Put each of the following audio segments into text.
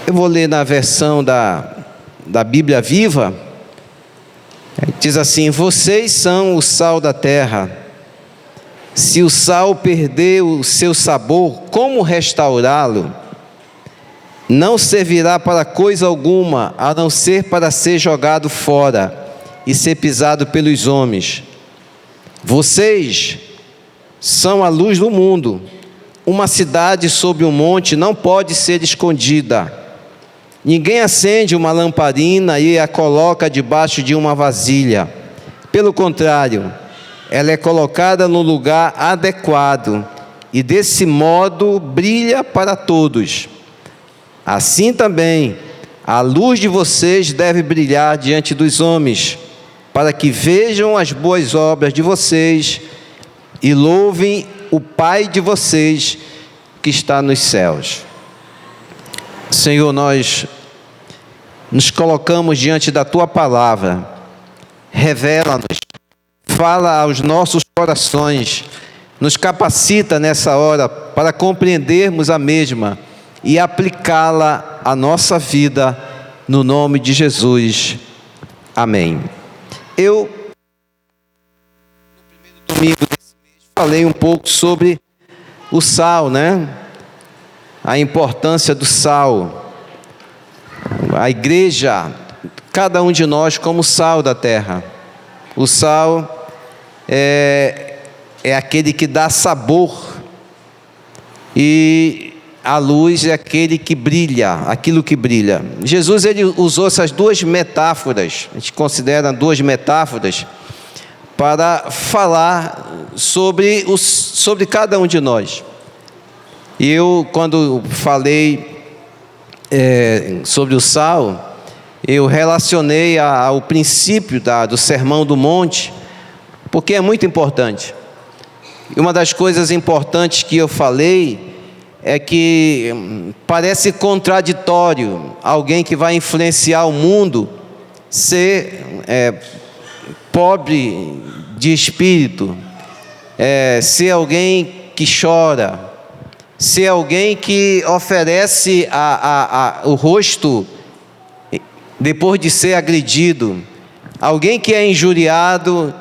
Eu vou ler na versão da Bíblia Viva. Diz assim: vocês são o sal da terra. Se o sal perder o seu sabor, como restaurá-lo? Não servirá para coisa alguma, a não ser para ser jogado fora e ser pisado pelos homens. Vocês são a luz do mundo. Uma cidade sobre um monte não pode ser escondida. Ninguém acende uma lamparina e a coloca debaixo de uma vasilha. Pelo contrário, ela é colocada no lugar adequado e desse modo brilha para todos. Assim também, a luz de vocês deve brilhar diante dos homens, para que vejam as boas obras de vocês e louvem o Pai de vocês que está nos céus. Senhor, nós nos colocamos diante da Tua palavra. Revela-nos, fala aos nossos corações, nos capacita nessa hora para compreendermos a mesma e aplicá-la à nossa vida, no nome de Jesus. Amém. Eu, no primeiro domingo desse mês, falei um pouco sobre o sal, né? A importância do sal. A igreja, cada um de nós como sal da terra. O sal é aquele que dá sabor, e a luz é aquele que brilha, aquilo que brilha. Jesus, ele usou essas duas metáforas, a gente considera duas metáforas, para falar sobre cada um de nós. E eu, quando falei sobre o sal, eu relacionei ao princípio do Sermão do Monte, porque é muito importante. E uma das coisas importantes que eu falei é que parece contraditório alguém que vai influenciar o mundo ser pobre de espírito, ser alguém que chora, ser alguém que oferece o rosto depois de ser agredido, alguém que é injuriado,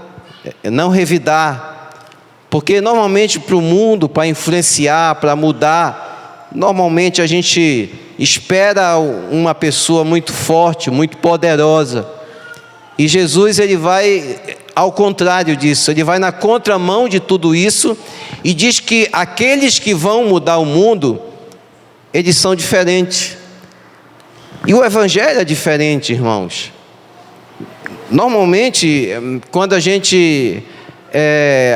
não revidar. Porque normalmente para o mundo, para influenciar, para mudar, normalmente a gente espera uma pessoa muito forte, muito poderosa. E Jesus, ele vai ao contrário disso, ele vai na contramão de tudo isso e diz que aqueles que vão mudar o mundo, eles são diferentes. E o Evangelho é diferente, irmãos. Normalmente, quando a gente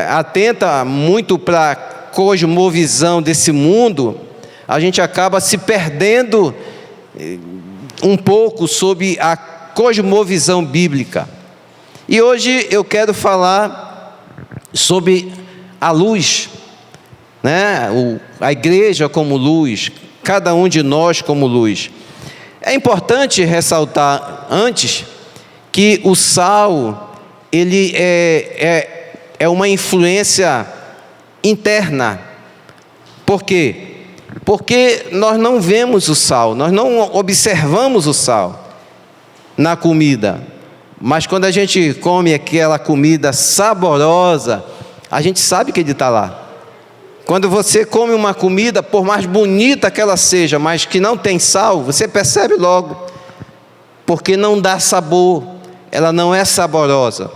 atenta muito para a cosmovisão desse mundo, a gente acaba se perdendo um pouco sobre a cosmovisão bíblica. E hoje eu quero falar sobre a luz, né? A igreja como luz, cada um de nós como luz. É importante ressaltar antes que o sal, ele é uma influência interna. Por quê? Porque nós não vemos o sal, nós não observamos o sal na comida. Mas quando a gente come aquela comida saborosa, a gente sabe que ele está lá. Quando você come uma comida, por mais bonita que ela seja, mas que não tem sal, você percebe logo, porque não dá sabor, ela não é saborosa.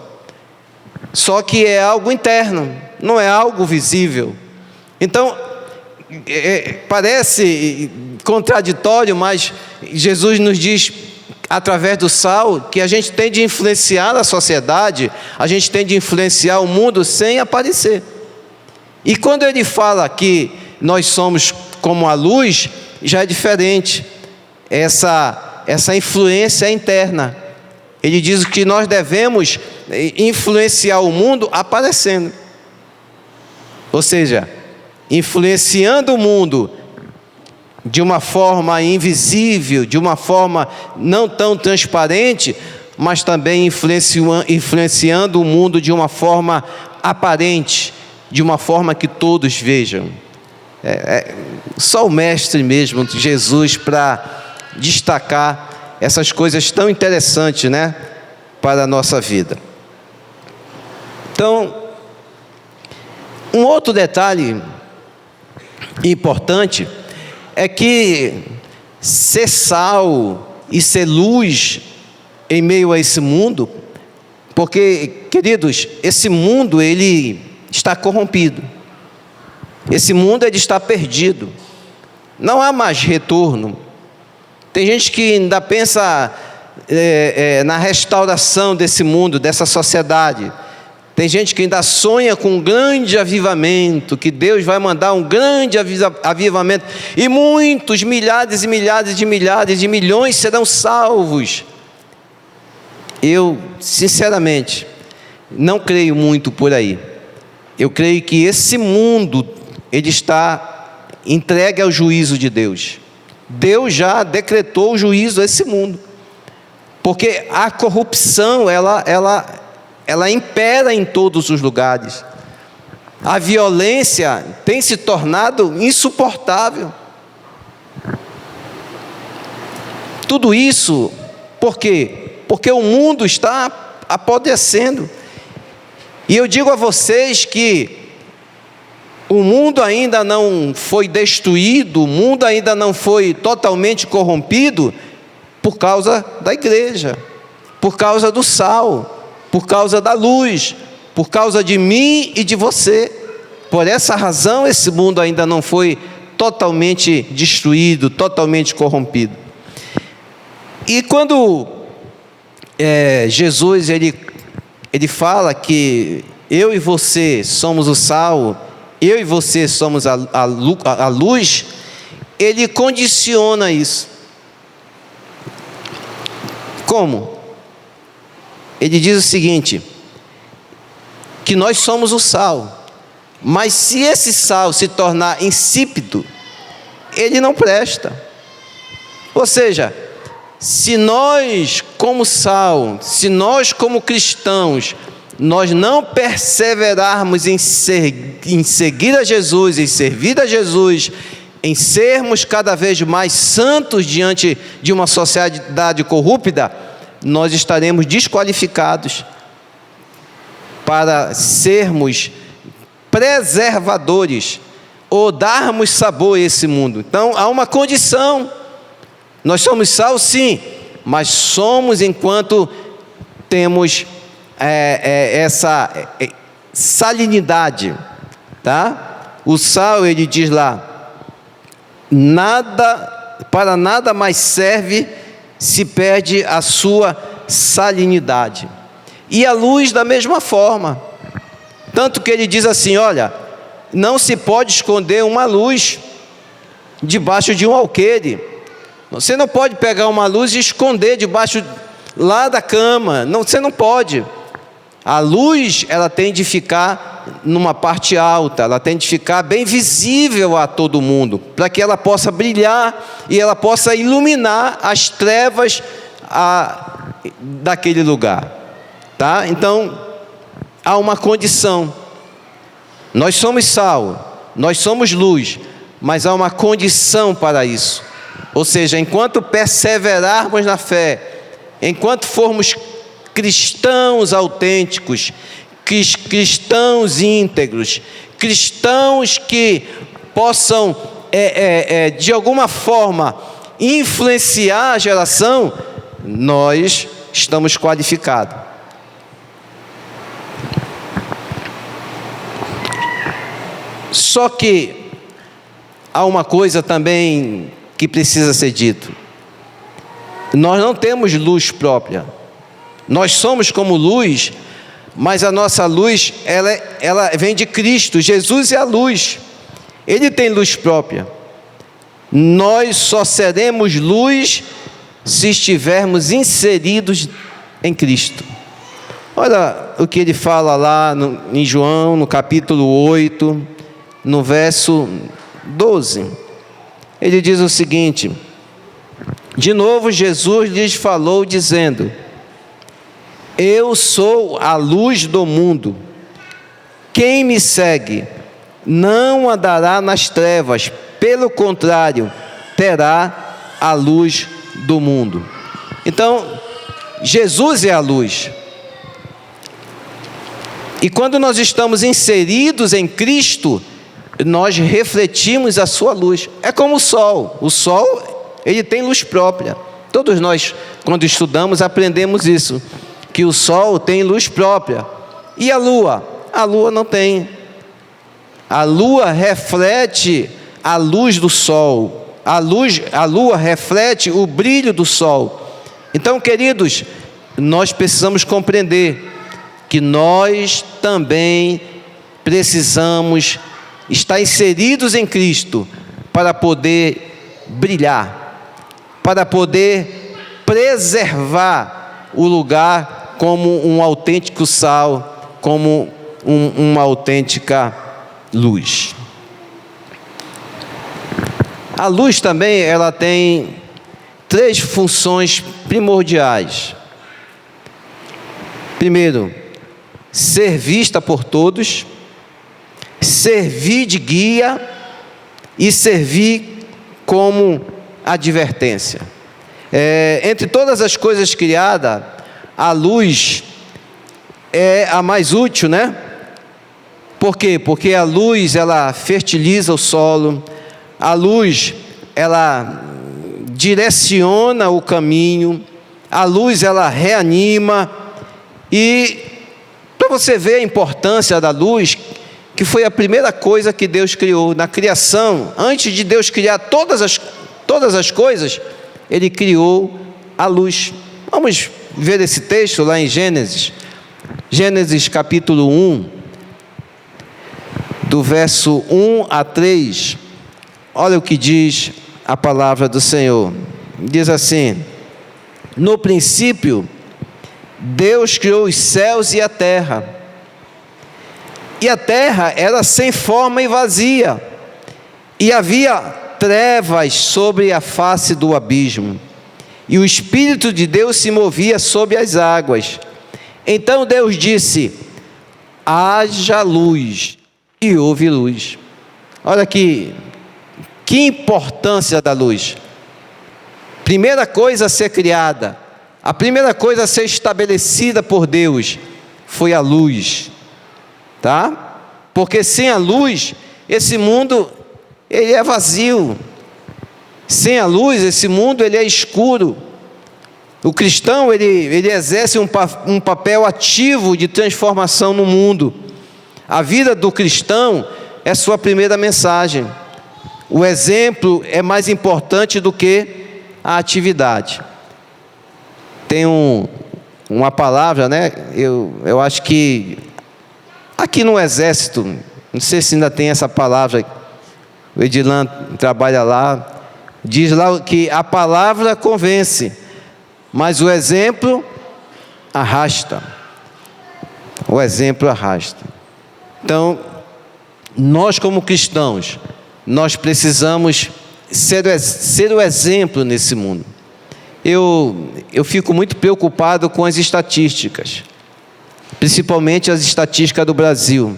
Só que é algo interno, não é algo visível. Então, parece contraditório, mas Jesus nos diz, através do sal, que a gente tem de influenciar a sociedade, a gente tem de influenciar o mundo sem aparecer. E quando ele fala que nós somos como a luz, já é diferente. Essa influência é interna. Ele diz que nós devemos influenciar o mundo aparecendo. Ou seja, influenciando o mundo de uma forma invisível, de uma forma não tão transparente, mas também influenciando o mundo de uma forma aparente, de uma forma que todos vejam. Só o Mestre mesmo, Jesus, para destacar essas coisas tão interessantes, né, para a nossa vida. Então, um outro detalhe importante é que ser sal e ser luz em meio a esse mundo, porque, queridos, esse mundo ele está corrompido, esse mundo ele está perdido, não há mais retorno. Tem gente que ainda pensa na restauração desse mundo, dessa sociedade. Tem gente que ainda sonha com um grande avivamento, que Deus vai mandar um grande avivamento, e muitos, milhares e milhares de milhares de milhões serão salvos. Eu, sinceramente, não creio muito por aí. Eu creio que esse mundo, ele está entregue ao juízo de Deus. Deus já decretou o juízo a esse mundo, porque a corrupção, ela impera em todos os lugares. A violência tem se tornado insuportável. Tudo isso, por quê? Porque o mundo está apodrecendo. E eu digo a vocês que o mundo ainda não foi destruído, o mundo ainda não foi totalmente corrompido por causa da igreja, por causa do sal, por causa da luz, por causa de mim e de você. Por essa razão esse mundo ainda não foi totalmente destruído, totalmente corrompido. E quando Jesus ele fala que eu e você somos o sal, eu e você somos a luz, ele condiciona isso. Como? Ele diz o seguinte, que nós somos o sal, mas se esse sal se tornar insípido, ele não presta. Ou seja, se nós como sal, se nós como cristãos, nós não perseverarmos em seguir a Jesus, em servir a Jesus, em sermos cada vez mais santos diante de uma sociedade corrupta, nós estaremos desqualificados para sermos preservadores ou darmos sabor a esse mundo. Então há uma condição. Nós somos sal, sim, mas somos enquanto temos essa salinidade, tá? O sal, ele diz lá, para nada mais serve se perde a sua salinidade. E a luz da mesma forma, tanto que ele diz assim, olha, não se pode esconder uma luz debaixo de um alqueire. Você não pode pegar uma luz e esconder debaixo lá da cama, não, você não pode. A luz, ela tem de ficar numa parte alta, ela tem de ficar bem visível a todo mundo, para que ela possa brilhar e ela possa iluminar as trevas daquele lugar, tá? Então, há uma condição. Nós somos sal, nós somos luz, mas há uma condição para isso. Ou seja, enquanto perseverarmos na fé, enquanto formos cristãos autênticos, cristãos íntegros, cristãos que possam, de alguma forma, influenciar a geração, nós estamos qualificados. Só que há uma coisa também que precisa ser dito. Nós não temos luz própria. Nós somos como luz, mas a nossa luz, ela vem de Cristo. Jesus é a luz. Ele tem luz própria. Nós só seremos luz se estivermos inseridos em Cristo. Olha o que ele fala lá em João, no capítulo 8, no verso 12. Ele diz o seguinte: de novo Jesus lhes falou dizendo: eu sou a luz do mundo. Quem me segue não andará nas trevas, pelo contrário, terá a luz do mundo. Então, Jesus é a luz. E quando nós estamos inseridos em Cristo, nós refletimos a sua luz. É como o sol. O sol, ele tem luz própria. Todos nós, quando estudamos, aprendemos isso, que o sol tem luz própria. E a lua? A lua não tem. A lua reflete a luz do sol. A lua reflete o brilho do sol. Então, queridos, nós precisamos compreender que nós também precisamos estar inseridos em Cristo para poder brilhar, para poder preservar o lugar como um autêntico sal, como uma autêntica luz. A luz também, ela tem 3 funções primordiais. Primeiro, ser vista por todos, servir de guia e servir como advertência. Entre todas as coisas criadas, a luz é a mais útil, né? Por quê? Porque a luz, ela fertiliza o solo, a luz, ela direciona o caminho, a luz, ela reanima. E para você ver a importância da luz, que foi a primeira coisa que Deus criou na criação, antes de Deus criar todas as coisas, Ele criou a luz. Vamos ver esse texto lá em Gênesis capítulo 1, do verso 1 a 3, olha o que diz a palavra do Senhor. Diz assim: no princípio, Deus criou os céus e a terra era sem forma e vazia, e havia trevas sobre a face do abismo, e o Espírito de Deus se movia sobre as águas. Então Deus disse: haja luz, e houve luz. Olha que importância da luz. Primeira coisa a ser criada, a primeira coisa a ser estabelecida por Deus foi a luz, tá? Porque sem a luz, esse mundo, ele é vazio. Sem a luz, esse mundo, ele é escuro. O cristão, ele exerce um papel ativo de transformação no mundo. A vida do cristão é sua primeira mensagem. O exemplo é mais importante do que a atividade. Tem uma palavra, né? Eu acho que aqui no Exército, não sei se ainda tem essa palavra, o Edilan trabalha lá, diz lá que a palavra convence, mas o exemplo arrasta. O exemplo arrasta. Então, nós como cristãos, nós precisamos ser o exemplo nesse mundo. Eu fico muito preocupado com as estatísticas, principalmente as estatísticas do Brasil,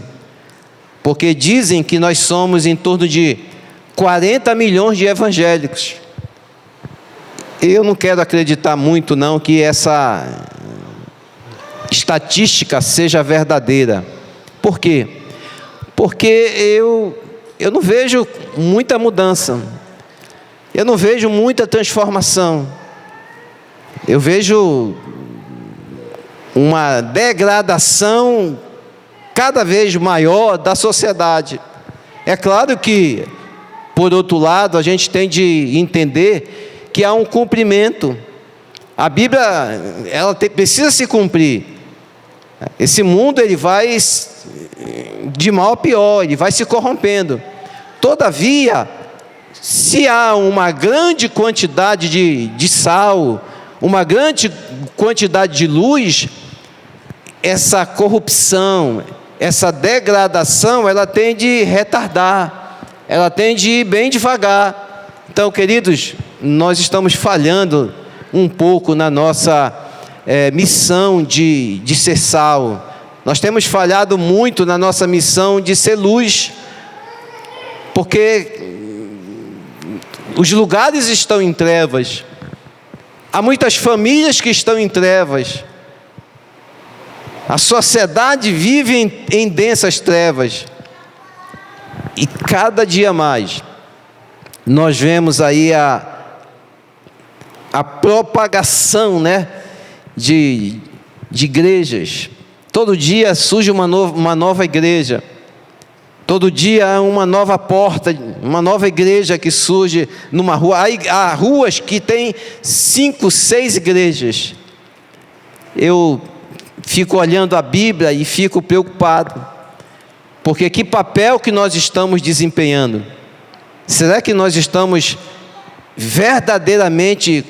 porque dizem que nós somos em torno de 40 milhões de evangélicos. Eu não quero acreditar muito não que essa estatística seja verdadeira. Por quê? Porque eu não vejo muita mudança, eu não vejo muita transformação, eu vejo uma degradação cada vez maior da sociedade. É claro que, por outro lado, a gente tem de entender que há um cumprimento. A Bíblia, ela precisa se cumprir. Esse mundo, ele vai de mal a pior, ele vai se corrompendo. Todavia, se há uma grande quantidade de sal, uma grande quantidade de luz, essa corrupção, essa degradação, ela tem de retardar, ela tem de ir bem devagar. Então, queridos, nós estamos falhando um pouco na nossa missão de ser sal. Nós temos falhado muito na nossa missão de ser luz, porque os lugares estão em trevas. Há muitas famílias que estão em trevas. A sociedade vive em densas trevas. E cada dia mais, nós vemos aí a propagação, de igrejas. Todo dia surge uma nova igreja. Todo dia há uma nova porta, uma nova igreja que surge numa rua. Há ruas que têm 5, 6 igrejas. Eu fico olhando a Bíblia e fico preocupado. Porque que papel que nós estamos desempenhando? Será que nós estamos verdadeiramente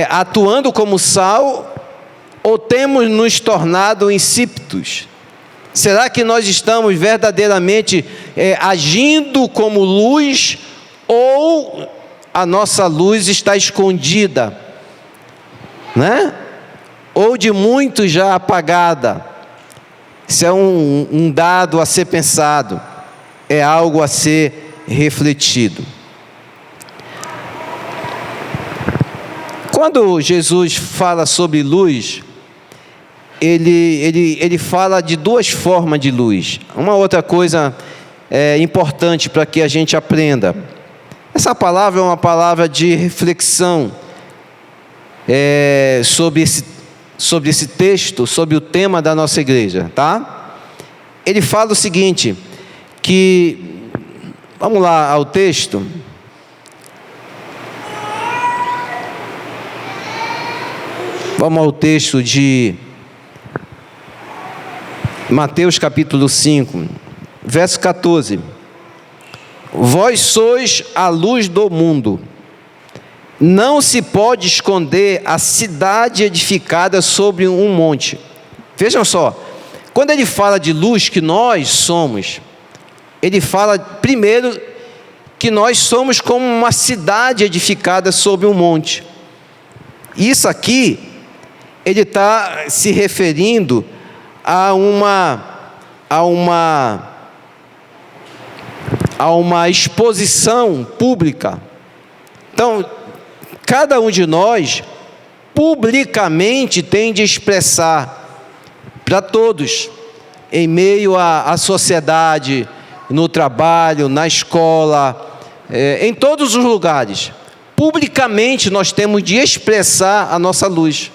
atuando como sal, ou temos nos tornado insípidos? Será que nós estamos verdadeiramente agindo como luz, ou a nossa luz está escondida, ou de muitos já apagada? Isso é um dado a ser pensado, é algo a ser refletido. Quando Jesus fala sobre luz, ele fala de 2 formas de luz. Uma outra coisa importante para que a gente aprenda. Essa palavra é uma palavra de reflexão sobre esse texto, sobre o tema da nossa igreja, tá? Ele fala o seguinte, que... Vamos lá ao texto. Vamos ao texto de Mateus capítulo 5, verso 14. Vós sois a luz do mundo. Não se pode esconder a cidade edificada sobre um monte. Vejam só, quando ele fala de luz que nós somos, ele fala primeiro que nós somos como uma cidade edificada sobre um monte. Isso aqui, ele está se referindo a uma exposição pública. Então, cada um de nós, publicamente, tem de expressar para todos, em meio à sociedade, no trabalho, na escola, em todos os lugares. Publicamente nós temos de expressar a nossa luz.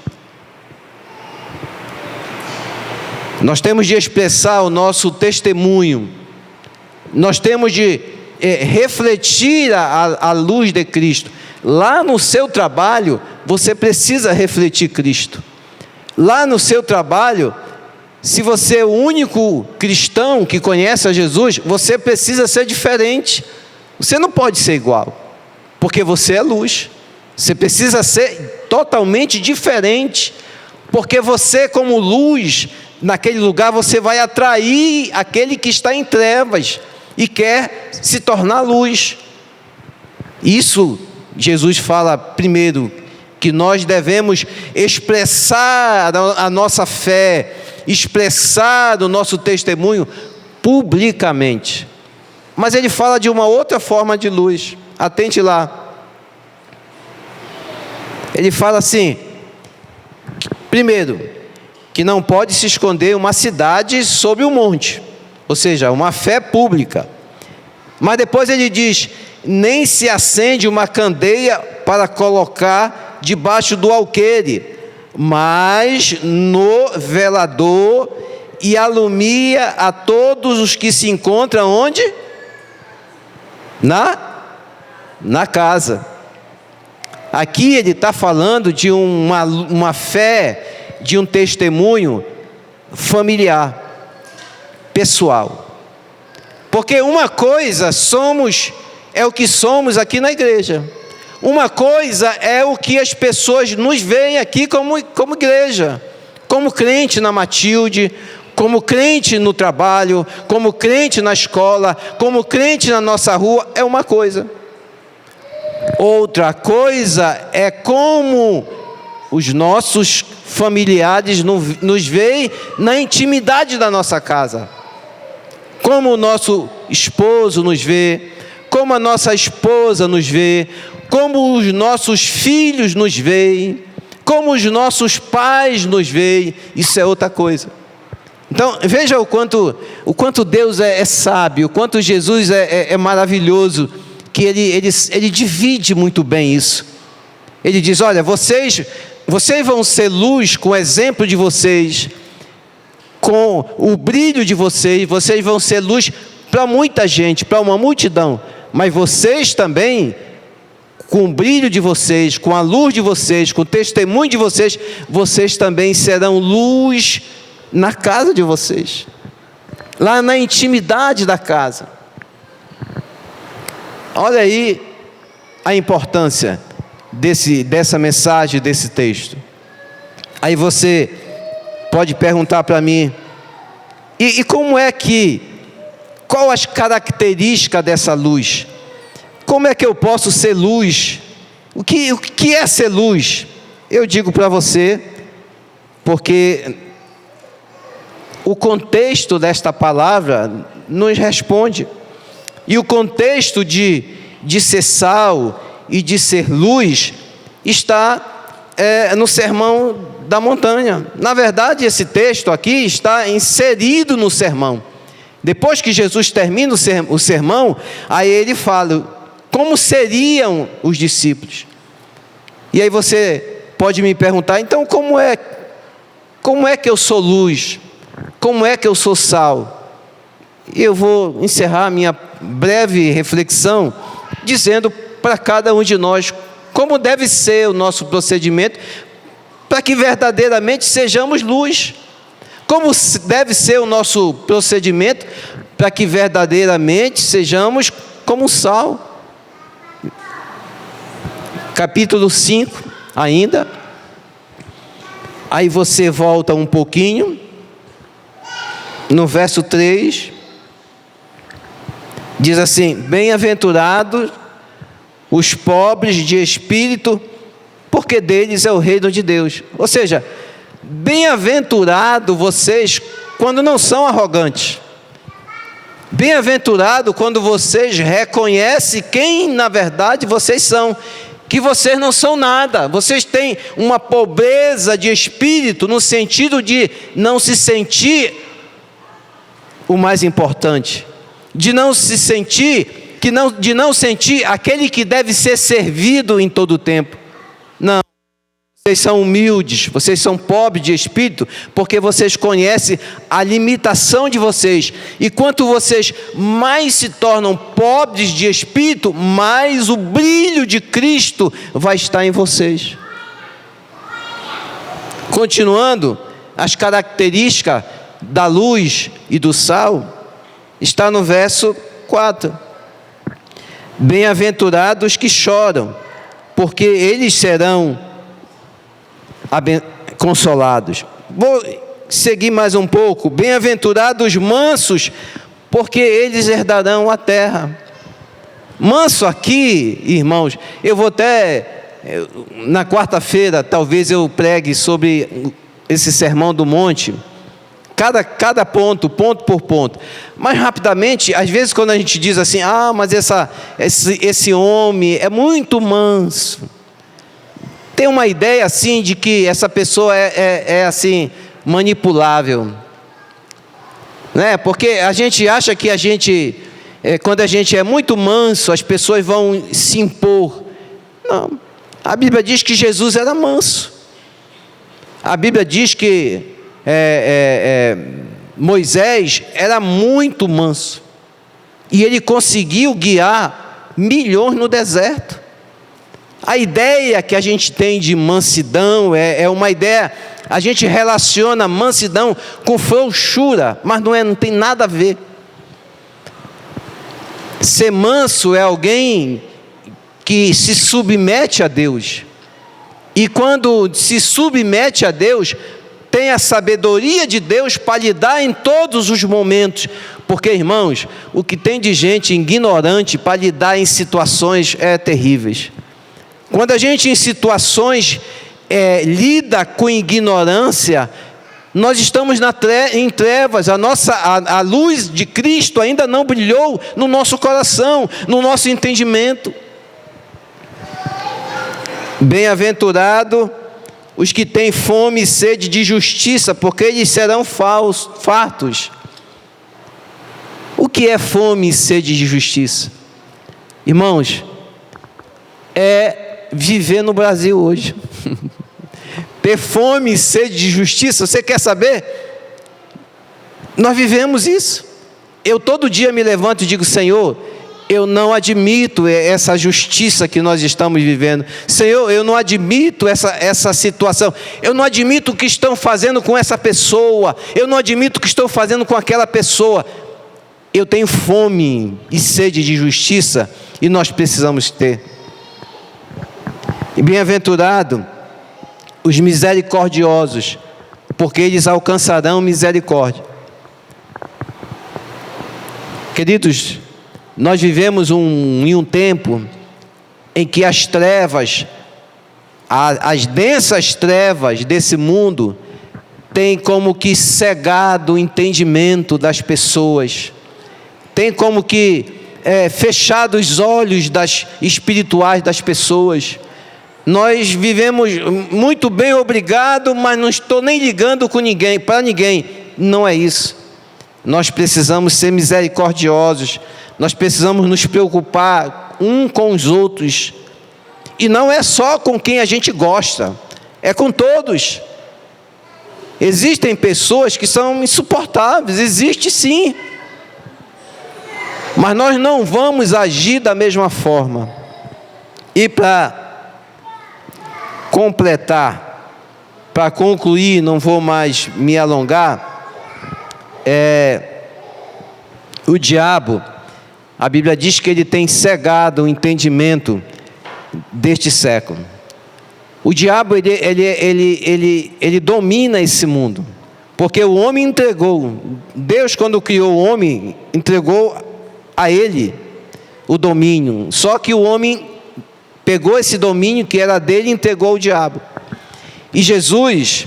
Nós temos de expressar o nosso testemunho. Nós temos de refletir a luz de Cristo. Lá no seu trabalho, você precisa refletir Cristo. Lá no seu trabalho, se você é o único cristão que conhece a Jesus, você precisa ser diferente. Você não pode ser igual, porque você é luz. Você precisa ser totalmente diferente, porque você, como luz, naquele lugar você vai atrair aquele que está em trevas e quer se tornar luz. Isso Jesus fala primeiro, que nós devemos expressar a nossa fé, expressar o nosso testemunho publicamente. Mas ele fala de uma outra forma de luz. Atente lá. Ele fala assim, primeiro, que não pode se esconder uma cidade sob um monte, ou seja, uma fé pública. Mas depois ele diz, nem se acende uma candeia para colocar debaixo do alqueire, mas no velador, e alumia a todos os que se encontram onde? Na casa. Aqui ele está falando de uma fé, de um testemunho familiar, pessoal. Porque uma coisa é o que somos aqui na igreja. Uma coisa é o que as pessoas nos veem aqui como igreja, como crente na Matilde, como crente no trabalho, como crente na escola, como crente na nossa rua, é uma coisa. Outra coisa é como os nossos familiares nos veem na intimidade da nossa casa. Como o nosso esposo nos vê, como a nossa esposa nos vê, como os nossos filhos nos veem, como os nossos pais nos veem, isso é outra coisa. Então, veja o quanto Deus é sábio, o quanto Jesus é maravilhoso, que ele divide muito bem isso. Ele diz, olha, vocês vão ser luz com o exemplo de vocês, com o brilho de vocês vão ser luz para muita gente, para uma multidão, mas vocês também, com o brilho de vocês, com a luz de vocês, com o testemunho de vocês, vocês também serão luz na casa de vocês, lá na intimidade da casa. Olha aí a importância dessa mensagem, desse texto. Aí você pode perguntar para mim, e qual as características dessa luz? Como é que eu posso ser luz? O que é ser luz? Eu digo para você, porque o contexto desta palavra nos responde. E o contexto de ser sal e de ser luz está no Sermão da Montanha. Na verdade, esse texto aqui está inserido no sermão. Depois que Jesus termina o sermão, aí ele fala como seriam os discípulos. E aí você pode me perguntar, então como é que eu sou luz? Como é que eu sou sal? E eu vou encerrar a minha breve reflexão dizendo para cada um de nós como deve ser o nosso procedimento para que verdadeiramente sejamos luz. Como deve ser o nosso procedimento para que verdadeiramente sejamos como sal. Capítulo 5 ainda. Aí você volta um pouquinho. No verso 3, diz assim, bem-aventurados os pobres de espírito, porque deles é o reino de Deus. Ou seja, bem-aventurado vocês quando não são arrogantes. Bem-aventurado quando vocês reconhecem quem na verdade vocês são, que vocês não são nada, vocês têm uma pobreza de espírito, no sentido de não se sentir o mais importante, de não se sentir, de não sentir aquele que deve ser servido em todo o tempo. Não, vocês são humildes, vocês são pobres de espírito, porque vocês conhecem a limitação de vocês, e quanto vocês mais se tornam pobres de espírito, mais o brilho de Cristo vai estar em vocês. Continuando, as características da luz e do sal, está no verso 4. Bem-aventurados que choram, porque eles serão consolados. Vou seguir mais um pouco. Bem-aventurados mansos, porque eles herdarão a terra. Manso aqui, irmãos, eu vou na quarta-feira, talvez eu pregue sobre esse sermão do monte, cada ponto por ponto. Mas rapidamente, às vezes quando a gente diz assim, mas esse homem é muito manso, tem uma ideia assim de que essa pessoa é assim, manipulável, né? Porque a gente acha que quando a gente é muito manso, as pessoas vão se impor. Não, a Bíblia diz que Jesus era manso. A Bíblia diz que Moisés era muito manso, e ele conseguiu guiar milhões no deserto. A ideia que a gente tem de mansidão é uma ideia, a gente relaciona mansidão com frouxura, mas não tem nada a ver. Ser manso é alguém que se submete a Deus, e quando se submete a Deus, tem a sabedoria de Deus para lidar em todos os momentos. Porque, irmãos, o que tem de gente ignorante para lidar em situações terríveis. Quando a gente em situações lida com ignorância, nós estamos em trevas, a luz de Cristo ainda não brilhou no nosso coração, no nosso entendimento. Bem-aventurado os que têm fome e sede de justiça, porque eles serão fartos. O que é fome e sede de justiça? Irmãos, é viver no Brasil hoje. Ter fome e sede de justiça, você quer saber? Nós vivemos isso. Eu todo dia me levanto e digo: Senhor, eu não admito essa justiça que nós estamos vivendo. Senhor, eu não admito essa situação. Eu não admito o que estão fazendo com essa pessoa. Eu não admito o que estão fazendo com aquela pessoa. Eu tenho fome e sede de justiça, e nós precisamos ter. E bem-aventurado os misericordiosos, porque eles alcançarão misericórdia. Queridos, nós vivemos em um tempo em que as trevas, as densas trevas desse mundo, têm como que cegado o entendimento das pessoas, tem como que fechado os olhos espirituais das pessoas. Nós vivemos muito bem, obrigado, mas não estou nem ligando com ninguém, para ninguém. Não é isso. Nós precisamos ser misericordiosos, nós precisamos nos preocupar um com os outros, e não é só com quem a gente gosta, é com todos. Existem pessoas que são insuportáveis, existe sim, mas nós não vamos agir da mesma forma. E para completar, para concluir, não vou mais me alongar, o diabo, a Bíblia diz que ele tem cegado o entendimento deste século. O diabo, ele domina esse mundo, porque o homem entregou, Deus quando criou o homem, entregou a ele o domínio, só que o homem pegou esse domínio que era dele e entregou ao diabo. E Jesus,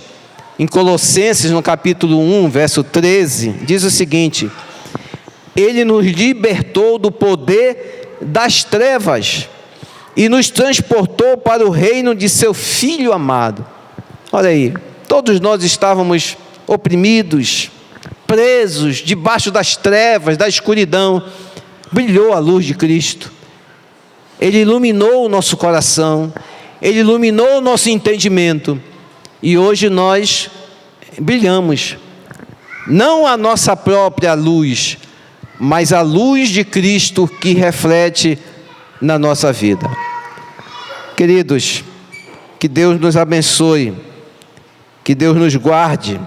em Colossenses, no capítulo 1, verso 13, diz o seguinte: Ele nos libertou do poder das trevas e nos transportou para o reino de seu Filho amado. Olha aí, todos nós estávamos oprimidos, presos, debaixo das trevas, da escuridão. Brilhou a luz de Cristo. Ele iluminou o nosso coração, Ele iluminou o nosso entendimento, e hoje nós brilhamos, não a nossa própria luz, mas a luz de Cristo que reflete na nossa vida. Queridos, que Deus nos abençoe, que Deus nos guarde,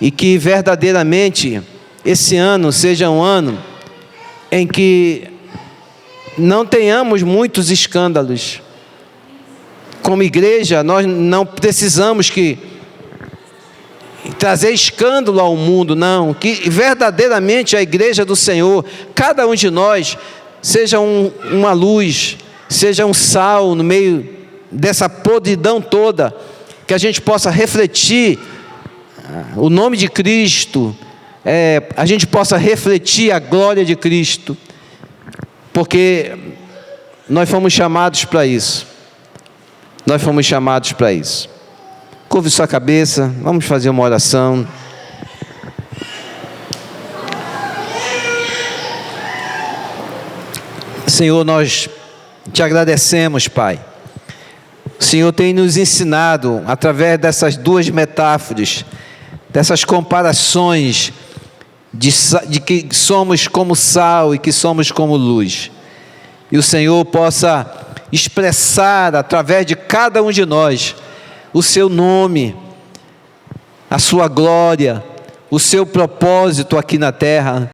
e que verdadeiramente esse ano seja um ano em que não tenhamos muitos escândalos. Como igreja, nós não precisamos trazer escândalo ao mundo, não. Que verdadeiramente a igreja do Senhor, cada um de nós, seja uma luz, seja um sal no meio dessa podridão toda, que a gente possa refletir o nome de Cristo, a gente possa refletir a glória de Cristo, porque nós fomos chamados para isso. Nós fomos chamados para isso. Curve sua cabeça, vamos fazer uma oração. Senhor, nós te agradecemos, Pai. O Senhor tem nos ensinado, através dessas duas metáforas, dessas comparações, de que somos como sal e que somos como luz. E o Senhor possa expressar, através de cada um de nós, o seu nome, a sua glória, o seu propósito aqui na terra.